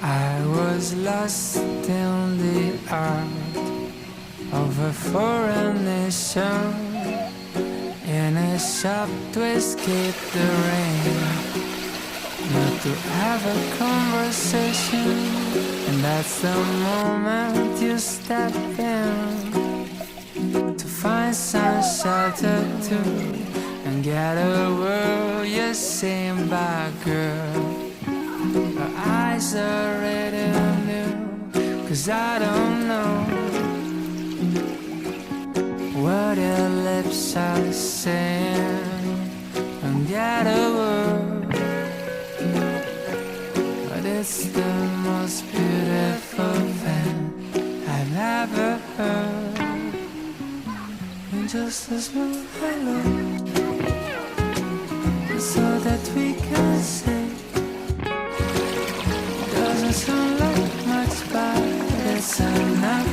I was lost in the art of a foreign nation, in a shop to escape the rain, not to have a conversation. And that's the moment you step in, to find some shelter too, and get a word you're saying by girl. Her eyes are red and new, 'cause I don't know what your lips are saying, and get a word. But it's the most beautiful thing I've ever heard. And just a small hello, so that we can say, doesn't sound like much, but it's enough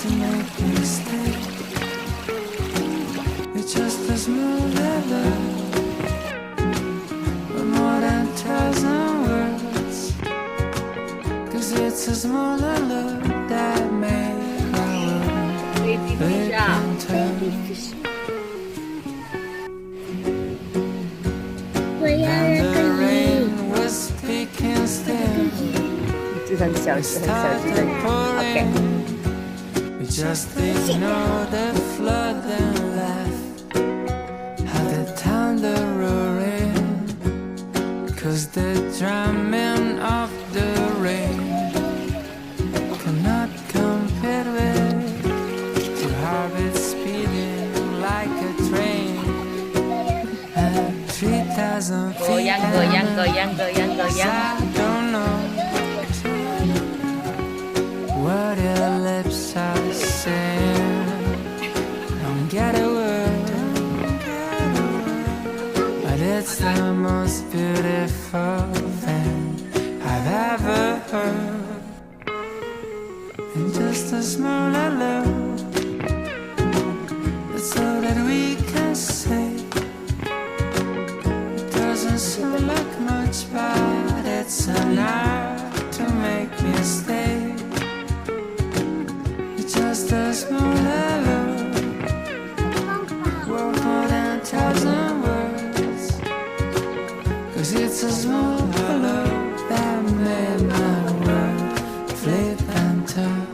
to make me stay. It's just a small letter, but more than 1,000 words, 'cause it's a small letter that made my world flip and turn. And the rain was speaking still. 这很小，是很小，是很 OK。 We just ignored the flood and laughed at the thunder roaring, 'cause the drumming of the rain cannot compare with your heart speeding like a train at 3,000 feet. I don't know what your lips are saying, don't get a word, but it's the most beautiful thing I've ever heard. And just a small hello, it's all that we can say. It doesn't sound like much, but it's enough to make me stay. Just a small hello, worth more than 1,000 words, 'cause it's a small hello that made my world flip and turn.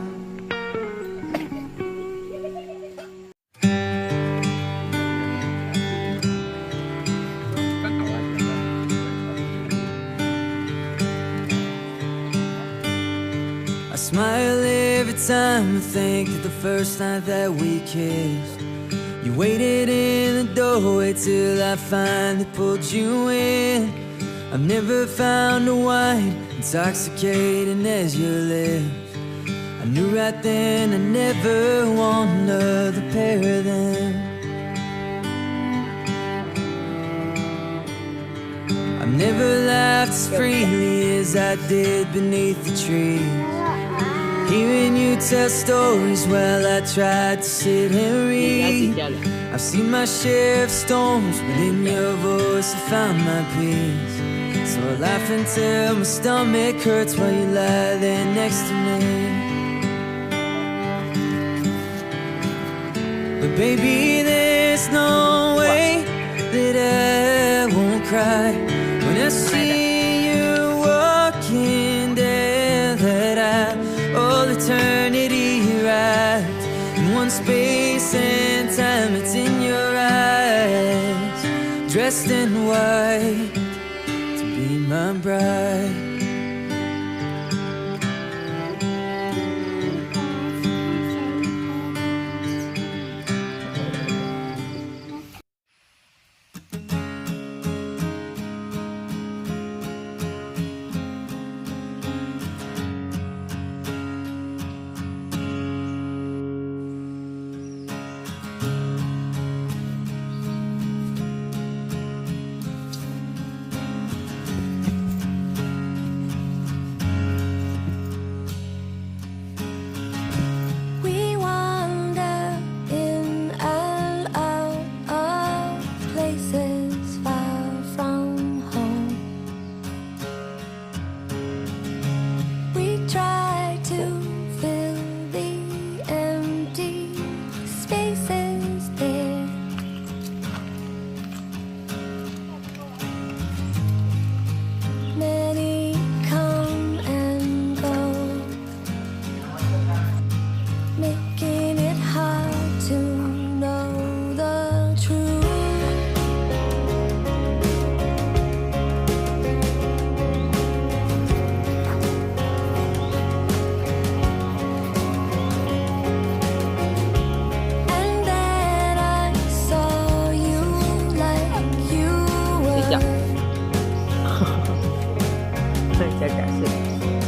I smile every time I think of the first night that we kissed. You waited in the doorway till I finally pulled you in. I've never found a wine intoxicating as your lips. I knew right then I never want another pair of them. I've never laughed as freely as I did beneath the trees, hearing you tell stories while I tried to sit and read. I've seen my share of storms, but in your voice I found my peace. So I laugh until my stomach hurts while you lie there next to me. But baby, there's no way that I won't cry when I see you walking there, that I all eternity wrapped in one space and time. It's in your eyes, dressed in white to be my bride. 瞬间展示。